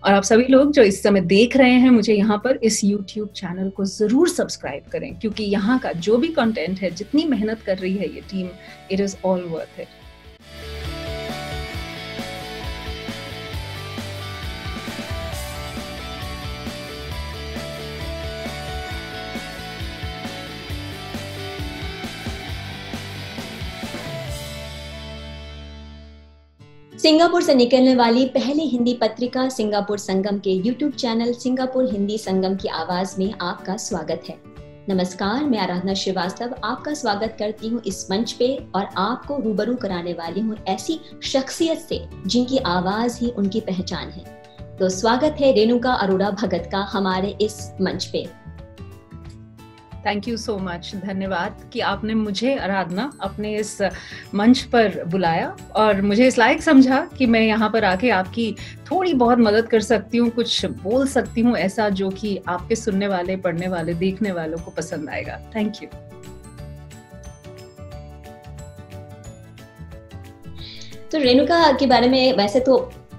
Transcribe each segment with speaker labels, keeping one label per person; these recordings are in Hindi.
Speaker 1: और आप सभी लोग जो इस समय देख रहे हैं मुझे यहाँ पर, इस YouTube चैनल को जरूर सब्सक्राइब करें, क्योंकि यहाँ का जो भी कंटेंट है, जितनी मेहनत कर रही है ये team, it is all worth it.
Speaker 2: Singapore से निकलने वाली पहली हिंदी पत्रिका सिंगापुर संगम के YouTube चैनल सिंगापुर हिंदी संगम की आवाज में आपका स्वागत है। नमस्कार, मैं आराधना श्रीवास्तव आपका स्वागत करती हूँ इस मंच पे और आपको रूबरू कराने वाली हूँ ऐसी शख्सियत से जिनकी आवाज ही उनकी पहचान है। तो स्वागत है रेणुका अरोड़ा भगत का हमारे इस मंच पे।
Speaker 1: थैंक यू सो मच, धन्यवाद कि आपने मुझे आराधना अपने इस मंच पर बुलाया और मुझे इस लायक समझा कि मैं यहाँ पर आके आपकी थोड़ी बहुत मदद कर सकती हूँ, कुछ बोल सकती हूँ ऐसा जो कि आपके सुनने वाले, पढ़ने वाले, देखने वालों को पसंद आएगा। Thank you.
Speaker 2: तो रेणुका के बारे में वैसे तो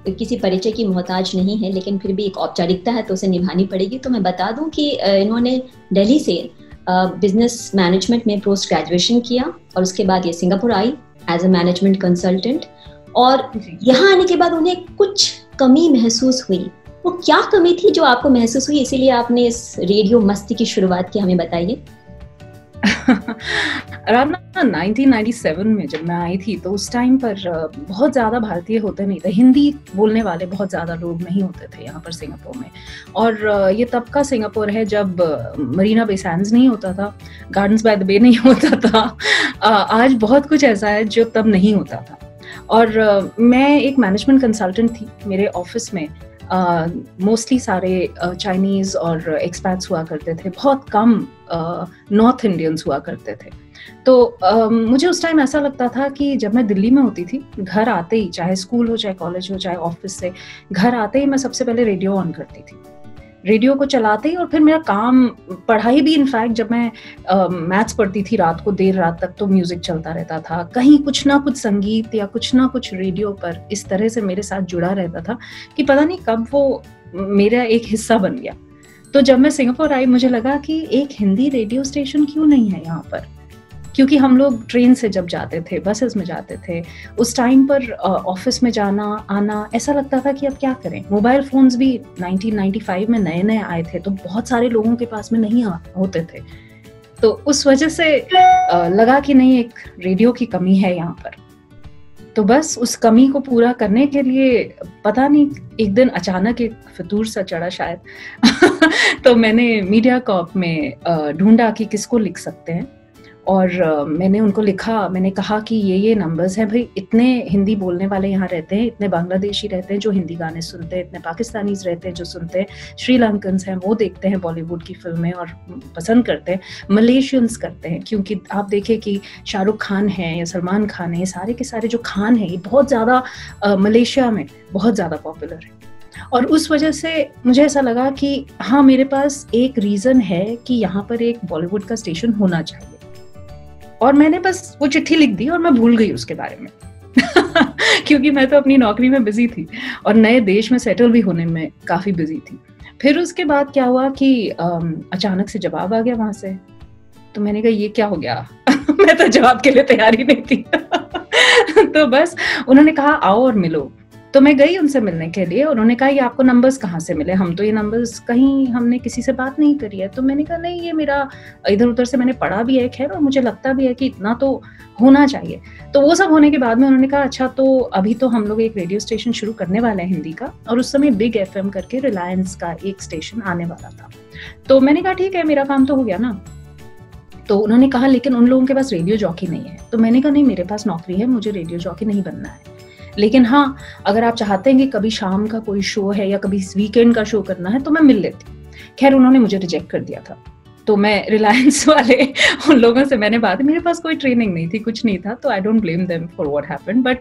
Speaker 2: किसी परिचय की मोहताज नहीं है, लेकिन फिर भी एक औपचारिकता है तो उसे निभानी पड़ेगी। तो मैं बता दूं कि इन्होंने दिल्ली से बिजनेस मैनेजमेंट में पोस्ट ग्रेजुएशन किया और उसके बाद ये सिंगापुर आई एज अ मैनेजमेंट कंसल्टेंट। और यहाँ आने के बाद उन्हें कुछ कमी महसूस हुई। वो क्या कमी थी जो आपको महसूस हुई, इसीलिए आपने इस रेडियो मस्ती की शुरुआत की, हमें बताइए।
Speaker 1: अराउंड 1997 में जब मैं आई थी तो उस टाइम पर बहुत ज़्यादा भारतीय होते नहीं थे, हिंदी बोलने वाले बहुत ज़्यादा लोग नहीं होते थे यहाँ पर सिंगापुर में। और ये तब का सिंगापुर है जब मरीना बे सैंड्स नहीं होता था, गार्डन्स बाय द बे नहीं होता था। आज बहुत कुछ ऐसा है जो तब नहीं होता था। और मैं एक मैनेजमेंट कंसल्टेंट थी। मेरे ऑफिस में मोस्टली सारे चाइनीज़ और एक्सपैट्स हुआ करते थे, बहुत कम नॉर्थ इंडियंस हुआ करते थे। तो मुझे उस टाइम ऐसा लगता था कि जब मैं दिल्ली में होती थी, घर आते ही, चाहे स्कूल हो, चाहे कॉलेज हो, चाहे ऑफिस से घर आते ही मैं सबसे पहले रेडियो ऑन करती थी। रेडियो को चलाते ही और फिर मेरा काम, पढ़ाई भी, इनफैक्ट जब मैं मैथ्स पढ़ती थी रात को देर रात तक तो म्यूजिक चलता रहता था, कहीं कुछ ना कुछ संगीत या कुछ ना कुछ रेडियो पर इस तरह से मेरे साथ जुड़ा रहता था कि पता नहीं कब वो मेरा एक हिस्सा बन गया। तो जब मैं सिंगापुर आई मुझे लगा कि एक हिंदी रेडियो स्टेशन क्यों नहीं है यहाँ पर, क्योंकि हम लोग ट्रेन से जब जाते थे, बसेस में जाते थे, उस टाइम पर ऑफिस में जाना आना ऐसा लगता था कि अब क्या करें। मोबाइल फोन्स भी 1995 में नए नए आए थे तो बहुत सारे लोगों के पास में नहीं होते थे। तो उस वजह से लगा कि नहीं, एक रेडियो की कमी है यहाँ पर। तो बस उस कमी को पूरा करने के लिए पता नहीं एक दिन अचानक एक फितूर सा चढ़ा शायद तो मैंने मीडिया कॉर्प में ढूंढा कि किसको लिख सकते हैं और मैंने उनको लिखा। मैंने कहा कि ये नंबर्स हैं भाई, इतने हिंदी बोलने वाले यहाँ रहते हैं, इतने बांग्लादेशी रहते हैं जो हिंदी गाने सुनते हैं, इतने पाकिस्तानीज रहते हैं जो सुनते हैं, श्रीलंकन्स हैं वो देखते हैं बॉलीवुड की फिल्में और पसंद करते हैं, मलेशियंस करते हैं, क्योंकि आप देखें कि शाहरुख खान है या सलमान खान है, सारे के सारे जो खान है ये बहुत ज़्यादा मलेशिया में बहुत ज़्यादा पॉपुलर है। और उस वजह से मुझे ऐसा लगा कि हाँ, मेरे पास एक रीज़न है कि यहाँ पर एक बॉलीवुड का स्टेशन होना चाहिए। और मैंने बस वो चिट्ठी लिख दी और मैं भूल गई उसके बारे में क्योंकि मैं तो अपनी नौकरी में बिजी थी और नए देश में सेटल भी होने में काफ़ी बिजी थी। फिर उसके बाद क्या हुआ कि अचानक से जवाब आ गया वहाँ से। तो मैंने कहा ये क्या हो गया मैं तो जवाब के लिए तैयार ही नहीं थी तो बस उन्होंने कहा आओ और मिलो। तो मैं गई उनसे मिलने के लिए। उन्होंने कहा ये आपको नंबर्स कहाँ से मिले, हम तो ये नंबर्स कहीं हमने किसी से बात नहीं करी है। तो मैंने कहा नहीं, ये मेरा इधर उधर से मैंने पढ़ा भी है खैर, और मुझे लगता भी है कि इतना तो होना चाहिए। तो वो सब होने के बाद में उन्होंने कहा अच्छा, तो अभी तो हम लोग एक रेडियो स्टेशन शुरू करने वाले हैं हिंदी का, और उस समय बिग FM करके रिलायंस का एक स्टेशन आने वाला था। तो मैंने कहा ठीक है, मेरा काम तो हो गया ना। तो उन्होंने कहा लेकिन उन लोगों के पास रेडियो जॉकी नहीं है। तो मैंने कहा नहीं, मेरे पास नौकरी है, मुझे रेडियो जॉकी नहीं बनना है, लेकिन हाँ अगर आप चाहते हैं कि कभी शाम का कोई शो है या कभी वीकेंड का शो करना है तो मैं मिल लेती। खैर उन्होंने मुझे रिजेक्ट कर दिया था। तो मैं रिलायंस वाले उन लोगों से मैंने बात, मेरे पास कोई ट्रेनिंग नहीं थी, कुछ नहीं था, तो I don't blame them for what happened, but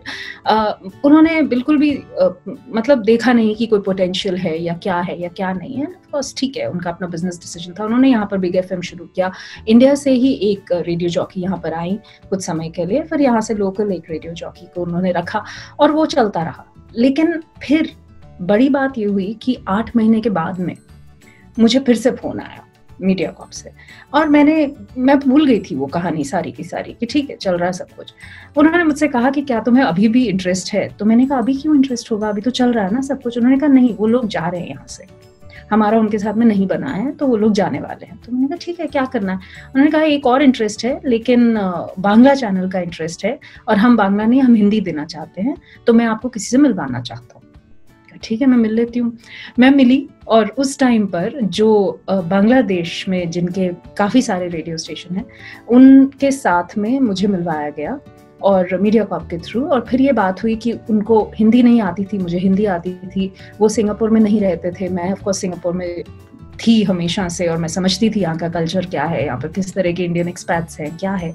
Speaker 1: उन्होंने बिल्कुल भी मतलब देखा नहीं कि कोई पोटेंशियल है या क्या नहीं है। बस ठीक है, उनका अपना बिजनेस डिसीजन था। उन्होंने यहाँ पर बिग FM शुरू किया। इंडिया से ही एक रेडियो जॉकी यहाँ पर आई कुछ समय के लिए, फिर यहाँ से लोकल एक रेडियो जॉकी को उन्होंने रखा और वो चलता रहा। लेकिन फिर बड़ी बात ये हुई कि 8 महीने के बाद में मुझे फिर से फ़ोन आया मीडियाकॉर्प से, और मैं भूल गई थी वो कहानी सारी की सारी कि ठीक है चल रहा है सब कुछ। उन्होंने मुझसे कहा कि क्या तुम्हें अभी भी इंटरेस्ट है? तो मैंने कहा अभी क्यों इंटरेस्ट होगा, अभी तो चल रहा है ना सब कुछ। उन्होंने कहा नहीं, वो लोग जा रहे हैं यहाँ से, हमारा उनके साथ में नहीं बना है, तो वो लोग जाने वाले हैं। तो मैंने कहा ठीक है, क्या करना है? उन्होंने कहा एक और इंटरेस्ट है, लेकिन बांग्ला चैनल का इंटरेस्ट है, और हम बांग्ला नहीं, हम हिंदी देना चाहते हैं, तो मैं आपको किसी से मिलवाना चाहता हूँ। ठीक है, मैं मिल लेती हूँ। मैं मिली, और उस टाइम पर जो बांग्लादेश में जिनके काफ़ी सारे रेडियो स्टेशन हैं, उनके साथ में मुझे मिलवाया गया और मीडियाकॉर्प के थ्रू। और फिर ये बात हुई कि उनको हिंदी नहीं आती थी, मुझे हिंदी आती थी। वो सिंगापुर में नहीं रहते थे, मैं ऑफ कोर्स सिंगापुर में थी हमेशा से, और मैं समझती थी यहाँ का कल्चर क्या है, यहाँ पर किस तरह के इंडियन एक्सपैट्स हैं, क्या है।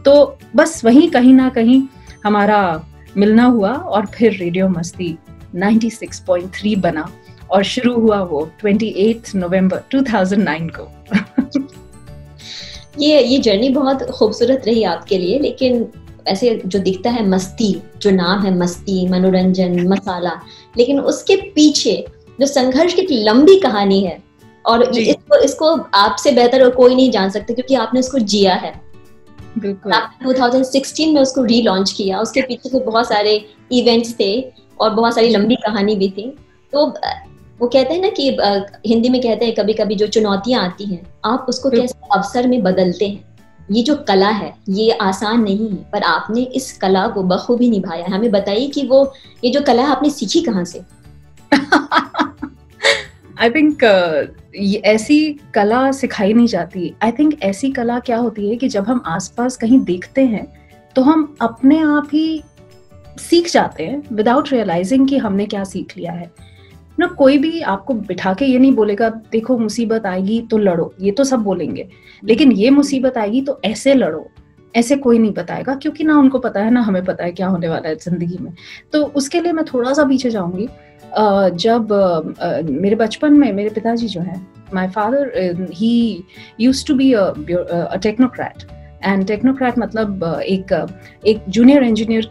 Speaker 1: तो बस वहीं कहीं ना कहीं हमारा मिलना हुआ, और फिर रेडियो मस्ती 96.3 बना, और शुरू हुआ वो 28 नवंबर 2009 को।
Speaker 2: ये जर्नी बहुत खूबसूरत रही आपके लिए, लेकिन ऐसे जो दिखता है मस्ती, जो नाम है मस्ती, मनोरंजन, मसाला, लेकिन उसके पीछे जो संघर्ष की एक लंबी कहानी है, और इसको आपसे बेहतर और कोई नहीं जान सकता, क्योंकि आपने इसको जिया है।
Speaker 1: बिल्कुल।
Speaker 2: आपने 2016 में उसको रीलॉन्च किया, उसके पीछे तो बहुत सारे इवेंट्स थे और बहुत सारी लंबी कहानी भी थी। तो वो कहते हैं ना कि हिंदी में कहते हैं कभी कभी जो चुनौतियां आती हैं, आप उसको कैसे अवसर में बदलते हैं। ये जो कला है ये आसान नहीं है, पर आपने इस कला को बखूबी निभाया। हमें बताइए कि ये जो कला है आपने सीखी कहाँ से?
Speaker 1: आई थिंक ऐसी कला सिखाई नहीं जाती। आई थिंक ऐसी कला क्या होती है कि जब हम आसपास कहीं देखते हैं तो हम अपने आप ही सीख जाते हैं विदाउट रियलाइजिंग कि हमने क्या सीख लिया है ना। कोई भी आपको बिठा के ये नहीं बोलेगा देखो मुसीबत आएगी तो लड़ो, ये तो सब बोलेंगे, लेकिन ये मुसीबत आएगी तो ऐसे लड़ो, ऐसे कोई नहीं बताएगा, क्योंकि ना उनको पता है ना हमें पता है क्या होने वाला है जिंदगी में। तो उसके लिए मैं थोड़ा सा पीछे जाऊंगी। जब मेरे बचपन में मेरे पिताजी जो हैं, my father he used to be a technocrat, and technocrat मतलब एक जूनियर इंजीनियर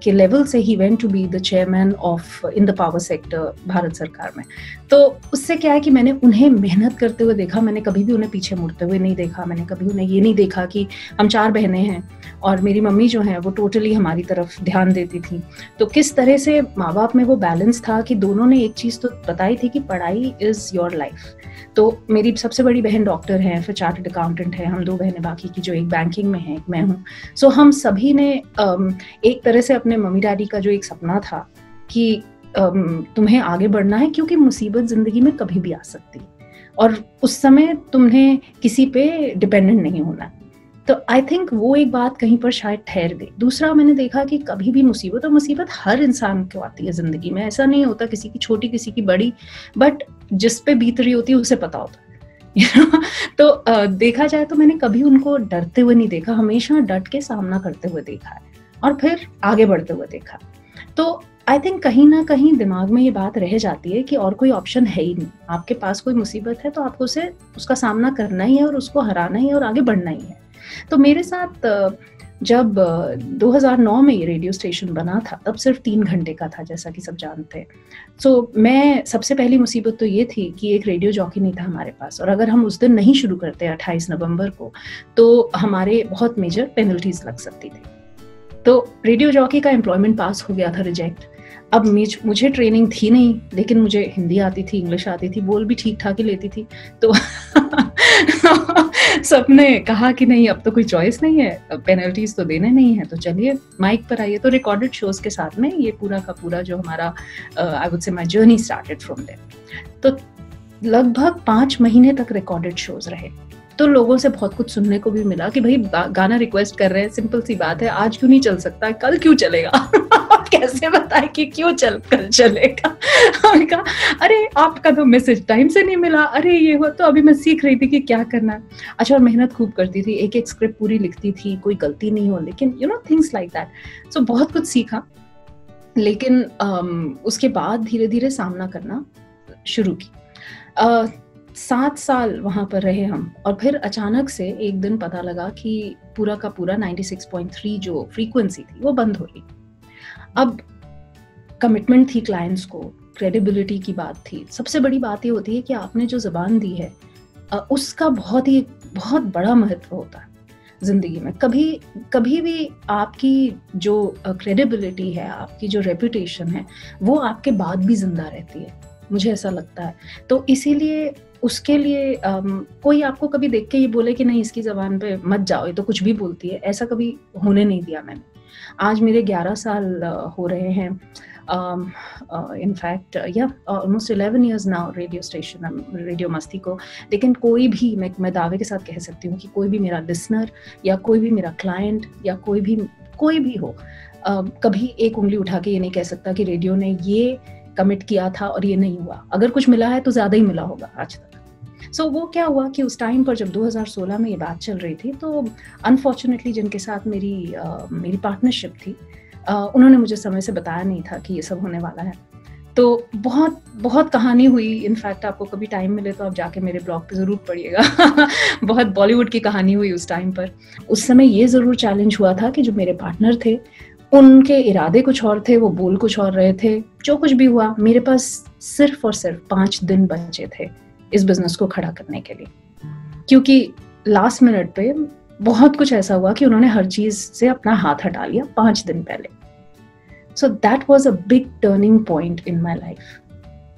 Speaker 1: के लेवल से ही went to be the chairman of in the power sector Bharat सरकार में। तो उससे क्या है कि मैंने उन्हें मेहनत करते हुए देखा, मैंने कभी भी उन्हें पीछे मुड़ते हुए नहीं देखा, मैंने कभी उन्हें ये नहीं देखा कि हम 4 बहनें हैं और मेरी मम्मी जो है वो टोटली हमारी तरफ ध्यान देती थी। तो किस तरह से माँ बाप में वो बैलेंस था कि दोनों ने एक चीज़ तो बताई थी कि पढ़ाई इज़ योर लाइफ। तो मेरी सबसे बड़ी बहन डॉक्टर है, फिर चार्टर्ड अकाउंटेंट है, हम 2 बहनें बाकी की जो एक बैंकिंग में है, एक मैं हूँ। सो हम सभी ने एक तरह से अपने मम्मी डैडी का जो एक सपना था कि तुम्हें आगे बढ़ना है, क्योंकि मुसीबत जिंदगी में कभी भी आ सकती है और उस समय तुम्हें किसी पे डिपेंडेंट नहीं होना। तो आई थिंक वो एक बात कहीं पर शायद ठहर गई। दूसरा मैंने देखा कि कभी भी मुसीबत, और मुसीबत हर इंसान को आती है जिंदगी में, ऐसा नहीं होता किसी की छोटी किसी की बड़ी, बट जिस पे बीत रही होती है उसे पता होता है। तो देखा जाए तो मैंने कभी उनको डरते हुए नहीं देखा, हमेशा डट के सामना करते हुए देखा है और फिर आगे बढ़ते हुए देखा। तो आई थिंक कहीं ना कहीं दिमाग में ये बात रह जाती है कि और कोई ऑप्शन है ही नहीं, आपके पास कोई मुसीबत है तो आपको उसका सामना करना ही है और उसको हराना ही है और आगे बढ़ना ही है। तो मेरे साथ जब 2009 में ये रेडियो स्टेशन बना था, तब सिर्फ 3 घंटे का था, जैसा कि सब जानते हैं। सो मैं सबसे पहली मुसीबत तो ये थी कि एक रेडियो जॉकी नहीं था हमारे पास, और अगर हम उस दिन नहीं शुरू करते 28 नवंबर को तो हमारे बहुत मेजर पेनल्टीज लग सकती थी। तो रेडियो जॉकी का एम्प्लॉयमेंट पास हो गया था रिजेक्ट। अब मुझे ट्रेनिंग थी नहीं, लेकिन मुझे हिंदी आती थी, इंग्लिश आती थी, बोल भी ठीक ठाक ही लेती थी। तो सबने कहा कि नहीं अब तो कोई चॉइस नहीं है, पेनल्टीज तो देने नहीं है, तो चलिए माइक पर आइए। तो रिकॉर्डेड शोज के साथ में ये पूरा का पूरा जो हमारा I would say my journey started from there. तो लगभग 5 महीने तक रिकॉर्डेड शोज रहे। तो लोगों से बहुत कुछ सुनने को भी मिला कि भाई गाना रिक्वेस्ट कर रहे हैं, सिंपल सी बात है, आज क्यों नहीं चल सकता, कल क्यों चलेगा। कैसे बताए कि क्यों कल चलेगा। हमने कहा अरे आपका तो मैसेज टाइम से नहीं मिला, अरे ये हुआ, तो अभी मैं सीख रही थी कि क्या करना है। अच्छा, और मेहनत खूब करती थी, एक एक स्क्रिप्ट पूरी लिखती थी, कोई गलती नहीं हो, लेकिन you know things like that. So बहुत कुछ सीखा, लेकिन उसके बाद धीरे धीरे सामना करना शुरू की। 7 साल वहाँ पर रहे हम, और फिर अचानक से एक दिन पता लगा कि पूरा का पूरा 96.3 जो फ्रीक्वेंसी थी वो बंद हो रही। अब कमिटमेंट थी क्लाइंट्स को, क्रेडिबिलिटी की बात थी। सबसे बड़ी बात ये होती है कि आपने जो ज़बान दी है उसका बहुत बड़ा महत्व होता है ज़िंदगी में। कभी भी आपकी जो क्रेडिबिलिटी है, आपकी जो रेपुटेशन है, वो आपके बाद भी ज़िंदा रहती है, मुझे ऐसा लगता है। तो इसीलिए उसके लिए कोई आपको कभी देख के ये बोले कि नहीं इसकी ज़बान पे मत जाओ, ये तो कुछ भी बोलती है, ऐसा कभी होने नहीं दिया मैंने। आज मेरे 11 साल हो रहे हैं, in fact almost 11 years now radio station, radio मस्ती को। लेकिन कोई भी, मैं दावे के साथ कह सकती हूँ कि कोई भी मेरा लिसनर या कोई भी मेरा क्लाइंट या कोई भी हो, कभी एक उंगली उठा के ये नहीं कह सकता कि रेडियो ने ये कमिट किया था और ये नहीं हुआ। अगर कुछ मिला है तो ज़्यादा ही मिला होगा आज तक। सो वो क्या हुआ कि उस टाइम पर जब 2016 में ये बात चल रही थी, तो अनफॉर्चुनेटली जिनके साथ मेरी पार्टनरशिप थी, उन्होंने मुझे समय से बताया नहीं था कि ये सब होने वाला है। तो बहुत कहानी हुई। इनफैक्ट आपको कभी टाइम मिले तो आप जाके मेरे ब्लॉग पे ज़रूर पढ़िएगा। बहुत बॉलीवुड की कहानी हुई उस टाइम पर। उस समय ये ज़रूर चैलेंज हुआ था कि जो मेरे पार्टनर थे, उनके इरादे कुछ और थे, वो बोल कुछ और रहे थे। जो कुछ भी हुआ, मेरे पास सिर्फ और सिर्फ 5 दिन बचे थे इस बिजनेस को खड़ा करने के लिए, क्योंकि लास्ट मिनट पे बहुत कुछ ऐसा हुआ कि उन्होंने हर चीज से अपना हाथ हटा लिया 5 दिन पहले। So that was a big turning point in my life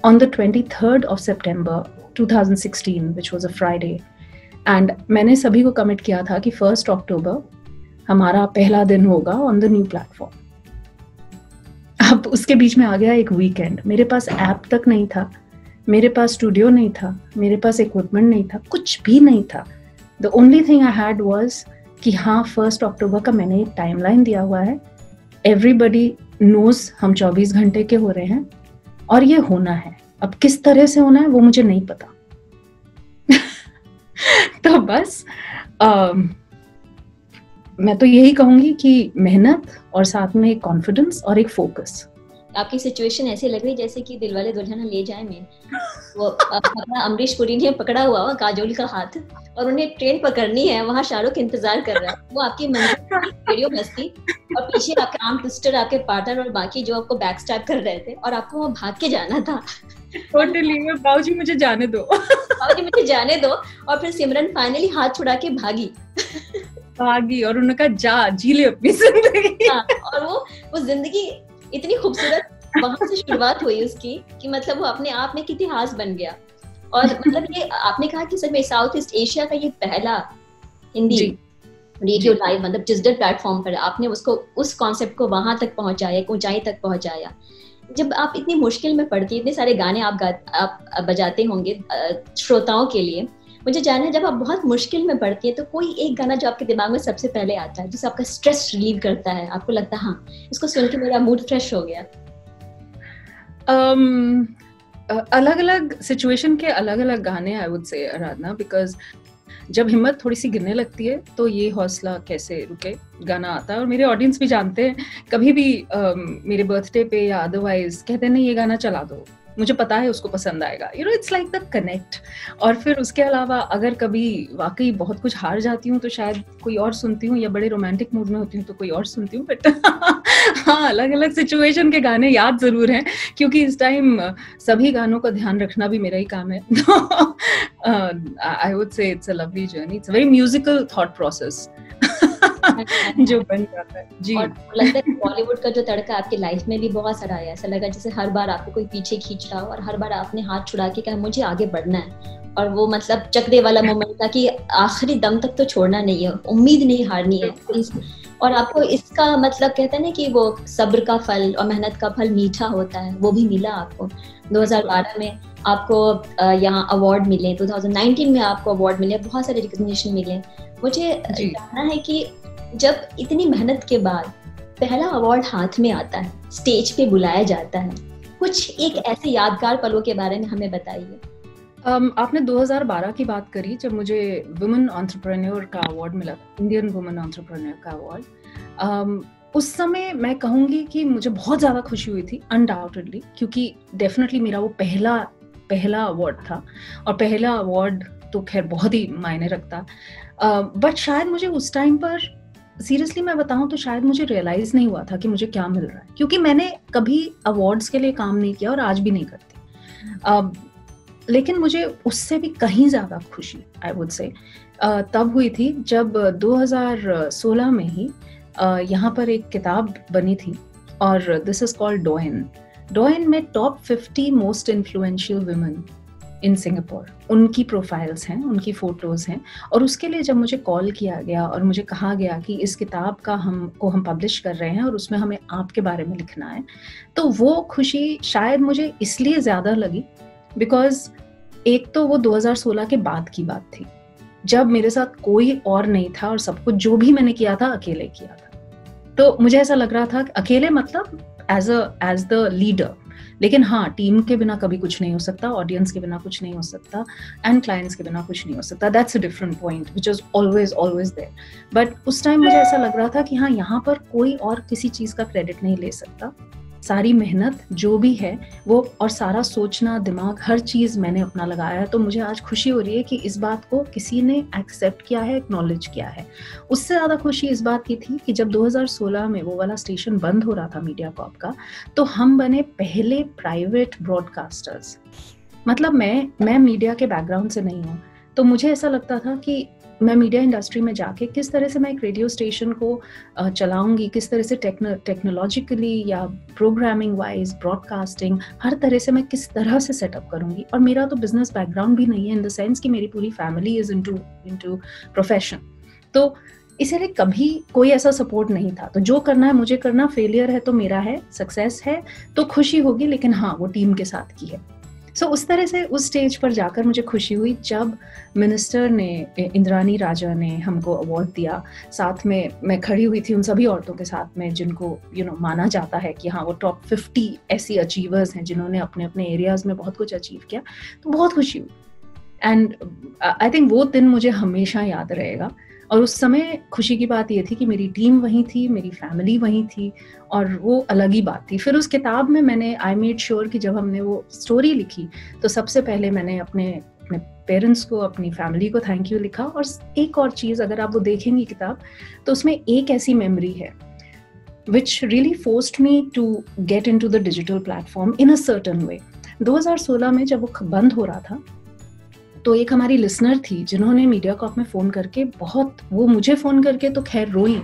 Speaker 1: on the 23rd of September 2016, which was a Friday, and मैंने सभी को कमिट किया था कि 1 अक्टूबर हमारा पहला दिन होगा ऑन द न्यू प्लेटफॉर्म। अब उसके बीच में आ गया एक वीकेंड। मेरे पास ऐप तक नहीं था, मेरे पास स्टूडियो नहीं था, मेरे पास इक्विपमेंट नहीं था, कुछ भी नहीं था। The only thing I had was कि हाँ, 1 अक्टूबर का मैंने एक टाइमलाइन दिया हुआ है, एवरीबडी नोज हम 24 घंटे के हो रहे हैं और ये होना है। अब किस तरह से होना है वो मुझे नहीं पता। तो बस मैं तो यही कहूंगी कि मेहनत और साथ में एक कॉन्फिडेंस और एक फोकस।
Speaker 2: आपकी सिचुएशन ऐसी लग रही जैसे कि दिलवाले दुल्हनिया ले जाए में वो अपना अमरीश पुरी ने पकड़ा हुआ काजोल का हाथ और उन्हें ट्रेन पकड़नी है, वहाँ शाहरुख इंतजार कर रहा है। वो आपकी मंजिल रेडियो मस्ती और पीछे आपके आर्म ट्विस्टर, आपके पार्टनर और बाकी जो आपको बैक स्टैब कर रहे थे और आपको वहाँ भाग के जाना था।
Speaker 1: टोटली बाबूजी मुझे जाने दो,
Speaker 2: बाबूजी मुझे जाने दो। और फिर सिमरन फाइनली हाथ छुड़ा के भागी
Speaker 1: और उन्होंने कहा जा जी ले अपनी जिंदगी।
Speaker 2: और वो जिंदगी इतनी खूबसूरत वहां से शुरुआत हुई उसकी कि मतलब वो अपने आप में इतिहास बन गया। और मतलब ये आपने कहा कि सर में साउथ ईस्ट एशिया का ये पहला हिंदी रेडियो लाइव, मतलब डिजिटल प्लेटफॉर्म पर आपने उसको, उस कॉन्सेप्ट को वहां तक पहुंचाया, ऊंचाई तक पहुंचाया। जब आप इतनी मुश्किल में पड़ती है, इतने सारे गाने आप बजाते होंगे श्रोताओं के लिए, मुझे जानना है जब आप बहुत मुश्किल में पड़ती है तो कोई एक गाना जो आपके दिमाग में सबसे पहले आता है, जिससे आपका स्ट्रेस रिलीव करता है, आपको लगता है हाँ इसको सुन के मेरा मूड फ्रेश हो गया?
Speaker 1: अलग अलग सिचुएशन के अलग अलग गाने आई वुड से आराधना, बिकॉज जब हिम्मत थोड़ी सी गिरने लगती है तो ये हौसला कैसे रुके गाना आता है। और मेरे ऑडियंस भी जानते हैं, कभी भी मेरे बर्थडे पे या अदरवाइज कहते हैं नहीं ये गाना चला दो, मुझे पता है उसको पसंद आएगा। You know it's like the connect. और फिर उसके अलावा अगर कभी वाकई बहुत कुछ हार जाती हूँ तो शायद कोई और सुनती हूँ, या बड़े रोमांटिक मूड में होती हूँ तो कोई और सुनती हूँ। बट हाँ, अलग अलग सिचुएशन के गाने याद जरूर हैं, क्योंकि इस टाइम सभी गानों का ध्यान रखना भी मेरा ही काम है। आई वुड से it's a lovely journey, it's a very musical thought process जो बन जाता है जी।
Speaker 2: और लगता है बॉलीवुड का जो तड़का आपकी लाइफ में भी बहुत सारा आया। ऐसा लगा जैसे हर बार आपको कोई पीछे खींच रहा हो और हर बार आपने हाथ छुड़ा के कहा मुझे आगे बढ़ना है। और वो मतलब चकदे वाला मोमेंट था कि आखिरी दम तक तो छोड़ना नहीं है, उम्मीद नहीं हारनी है। और आपको इसका मतलब कहते हैं ना कि वो सब्र का फल और मेहनत का फल मीठा होता है, वो भी मिला आपको। 2012 में आपको यहाँ अवार्ड मिले, 2019 में आपको अवार्ड मिले, बहुत सारे रिकॉग्निशन मिले। मुझे जानना है कि जब इतनी मेहनत के बाद पहला अवार्ड हाथ में आता है, स्टेज पे बुलाया जाता है, कुछ एक ऐसे यादगार पलों के बारे में हमें बताइए।
Speaker 1: आपने 2012 की बात करी, जब मुझे वुमेन एंटरप्रेन्योर का अवार्ड मिला, इंडियन वुमेन एंटरप्रेन्योर का अवार्ड। उस समय मैं कहूँगी कि मुझे बहुत ज़्यादा खुशी हुई थी अनडाउटेडली, क्योंकि डेफिनेटली मेरा वो पहला अवार्ड था, और पहला अवार्ड तो खैर बहुत ही मायने रखता। बट शायद मुझे उस टाइम पर सीरियसली मैं बताऊं तो शायद मुझे रियलाइज नहीं हुआ था कि मुझे क्या मिल रहा है, क्योंकि मैंने कभी अवार्ड्स के लिए काम नहीं किया और आज भी नहीं करती। लेकिन मुझे उससे भी कहीं ज्यादा खुशी आई वुड से तब हुई थी जब 2016 में ही यहाँ पर एक किताब बनी थी और this is called Doyen. Doyen में top 50 most influential women in Singapore, उनकी प्रोफाइल्स हैं, उनकी फोटोज हैं। और उसके लिए जब मुझे कॉल किया गया और मुझे कहा गया कि इस किताब का हम पब्लिश कर रहे हैं और उसमें हमें आपके बारे में लिखना है, तो वो खुशी शायद मुझे इसलिए ज्यादा लगी बिकॉज एक तो वो 2016 के बाद की बात थी, जब मेरे साथ कोई और नहीं था और सब कुछ जो भी मैंने किया था अकेले किया था। तो मुझे ऐसा लग रहा था अकेले मतलब एज द लीडर, लेकिन हाँ, टीम के बिना कभी कुछ नहीं हो सकता, ऑडियंस के बिना कुछ नहीं हो सकता, एंड क्लाइंट्स के बिना कुछ नहीं हो सकता। That's a different point which is always there. But उस टाइम मुझे ऐसा लग रहा था कि हाँ, यहाँ पर कोई और किसी चीज का क्रेडिट नहीं ले सकता। सारी मेहनत जो भी है वो, और सारा सोचना, दिमाग, हर चीज मैंने अपना लगाया है। तो मुझे आज खुशी हो रही है कि इस बात को किसी ने एक्सेप्ट किया है, एक्नॉलेज किया है। उससे ज्यादा खुशी इस बात की थी कि जब 2016 में वो वाला स्टेशन बंद हो रहा था मीडिया कॉर्प का, तो हम बने पहले प्राइवेट ब्रॉडकास्टर्स। मतलब मैं मीडिया के बैकग्राउंड से नहीं हूँ, तो मुझे ऐसा लगता था कि मैं मीडिया इंडस्ट्री में जाके किस तरह से मैं एक रेडियो स्टेशन को चलाऊंगी, किस तरह से टेक्नोलॉजिकली या प्रोग्रामिंग वाइज, ब्रॉडकास्टिंग, हर तरह से मैं किस तरह से सेटअप करूंगी। और मेरा तो बिजनेस बैकग्राउंड भी नहीं है, इन द सेंस कि मेरी पूरी फैमिली इज इनटू प्रोफेशन। तो इसीलिए कभी कोई ऐसा सपोर्ट नहीं था। तो जो करना है मुझे करना, फेलियर है तो मेरा है, सक्सेस है तो खुशी होगी, लेकिन हाँ, वो टीम के साथ की है। उस तरह से उस स्टेज पर जाकर मुझे खुशी हुई जब मिनिस्टर ने, इंद्रानी राजा ने हमको अवार्ड दिया। साथ में मैं खड़ी हुई थी उन सभी औरतों के साथ में जिनको माना जाता है कि हाँ, वो टॉप 50 ऐसी अचीवर्स हैं जिन्होंने अपने अपने एरियाज में बहुत कुछ अचीव किया। तो बहुत खुशी हुई, एंड आई थिंक वो दिन मुझे हमेशा याद रहेगा। और उस समय खुशी की बात ये थी कि मेरी टीम वहीं थी, मेरी फैमिली वहीं थी, और वो अलग ही बात थी। फिर उस किताब में मैंने आई मेड श्योर कि जब हमने वो स्टोरी लिखी तो सबसे पहले मैंने अपने पेरेंट्स को, अपनी फैमिली को थैंक यू लिखा। और एक और चीज़, अगर आप वो देखेंगी किताब, तो उसमें एक ऐसी मेमोरी है which really forced me to get into the digital platform in a certain way. 2016 में जब वो बंद हो रहा था, तो एक हमारी लिसनर थी जिन्होंने मीडिया कॉर्प में फ़ोन करके वो मुझे फ़ोन करके तो खैर रोई,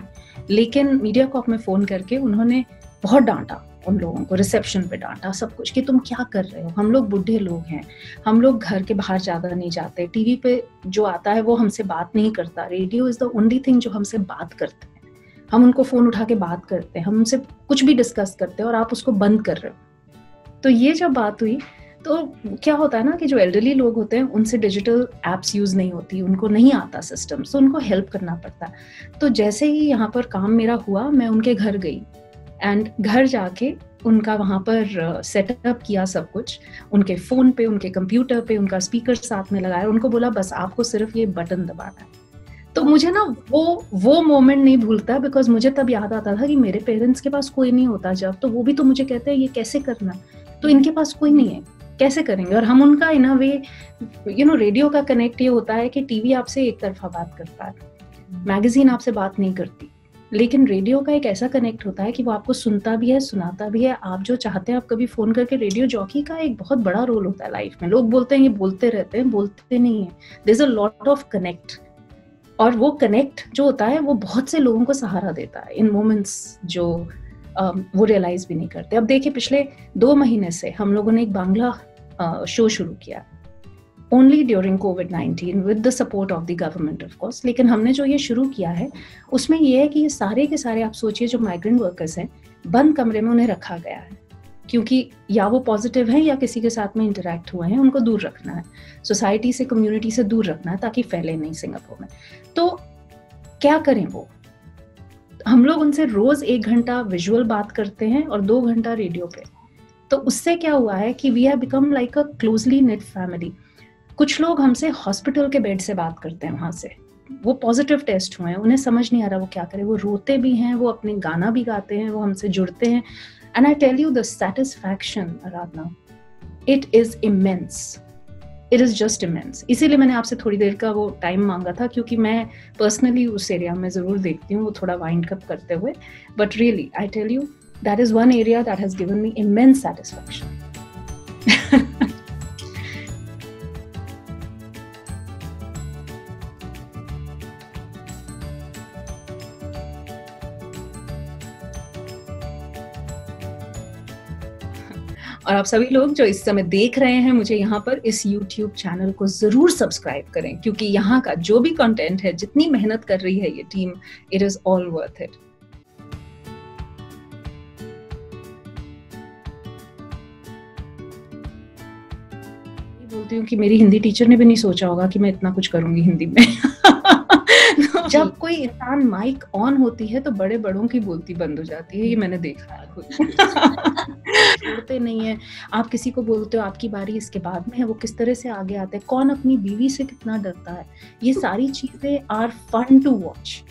Speaker 1: लेकिन मीडिया कॉर्प में फ़ोन करके उन्होंने बहुत डांटा उन लोगों को, रिसेप्शन पे डांटा, सब कुछ, कि तुम क्या कर रहे हो, हम लोग बूढ़े लोग हैं, हम लोग घर के बाहर ज़्यादा नहीं जाते, टीवी पे जो आता है वो हमसे बात नहीं करता, radio is the only thing जो हमसे बात करते हैं, हम उनको फ़ोन उठा के बात करते हैं, हम उनसे कुछ भी डिस्कस करते हैं और आप उसको बंद कर रहे हो। तो ये जब बात हुई तो क्या होता है ना कि जो एल्डरली लोग होते हैं उनसे डिजिटल एप्स यूज़ नहीं होती, उनको नहीं आता सिस्टम, तो उनको हेल्प करना पड़ता है। तो जैसे ही यहाँ पर काम मेरा हुआ, मैं उनके घर गई एंड घर जाके उनका वहाँ पर सेटअप किया सब कुछ, उनके फ़ोन पे, उनके कंप्यूटर पे, उनका स्पीकर साथ में लगाया, उनको बोला बस आपको सिर्फ ये बटन दबाना है। तो मुझे ना वो मोमेंट नहीं भूलता, बिकॉज मुझे तब याद आता था कि मेरे पेरेंट्स के पास कोई नहीं होता जब, तो वो भी तो मुझे कहते हैं ये कैसे करना, तो इनके पास कोई नहीं है, कैसे करेंगे। और हम उनका इन अ वे, रेडियो का कनेक्ट ये होता है कि टीवी आपसे एक तरफा बात करता है, मैगजीन आपसे बात नहीं करती, लेकिन रेडियो का एक ऐसा कनेक्ट होता है कि वो आपको सुनता भी है, सुनाता भी है। आप जो चाहते हैं आप कभी फोन करके, रेडियो जॉकी का एक बहुत बड़ा रोल होता है लाइफ में। लोग बोलते हैं ये बोलते रहते हैं, बोलते नहीं है, there is a lot of connect. और वो कनेक्ट जो होता है वो बहुत से लोगों को सहारा देता है इन मोमेंट्स जो वो रियलाइज भी नहीं करते। अब देखिए, पिछले 2 महीने से हम लोगों ने एक बांग्ला शो शुरू किया, only during covid with the support of the government of course. लेकिन हमने जो ये शुरू किया है उसमें ये है कि ये सारे के सारे, आप सोचिए, जो माइग्रेंट वर्कर्स हैं, बंद कमरे में उन्हें रखा गया है, क्योंकि या वो पॉजिटिव हैं या किसी के साथ में इंटरेक्ट हुए हैं, उनको दूर रखना है, सोसाइटी से, कम्युनिटी से दूर रखना है ताकि फैले नहीं सिंगापुर में। तो क्या करें वो, हम लोग उनसे रोज 1 घंटा विजुअल बात करते हैं और 2 घंटा रेडियो पे। तो उससे क्या हुआ है कि we have become like a closely knit family. कुछ लोग हमसे हॉस्पिटल के बेड से बात करते हैं, वहां से वो पॉजिटिव टेस्ट हुए हैं, उन्हें समझ नहीं आ रहा वो क्या करें, वो रोते भी हैं, वो अपने गाना भी गाते हैं, वो हमसे जुड़ते हैं। And I tell you the satisfaction, Aradhana, it is immense, it is just immense. इसीलिए मैंने आपसे थोड़ी देर का वो टाइम मांगा था, क्योंकि मैं पर्सनली उस एरिया में ज़रूर देखती हूँ वो थोड़ा वाइंड अप करते हुए। But really I tell you, that is one area that has given me immense satisfaction. और आप सभी लोग जो इस समय देख रहे हैं मुझे यहाँ पर, इस YouTube चैनल को ज़रूर सब्सक्राइब करें, क्योंकि यहाँ का जो भी कंटेंट है, जितनी मेहनत कर रही है ये team, it is all worth it. बोलती हूँ कि मेरी हिंदी टीचर ने भी नहीं सोचा होगा कि मैं इतना कुछ करूँगी हिंदी में। तो जब कोई इंसान माइक ऑन होती है तो बड़े बड़ों की बोलती बंद हो जाती है, ये मैंने देखा है खुद। छोड़ते नहीं है। आप किसी को बोलते हो आपकी बारी इसके बाद में है, वो किस तरह से आगे आते हैं, कौन अपनी बीवी से कितना डरता है, ये सारी चीजें आर फन टू वॉच।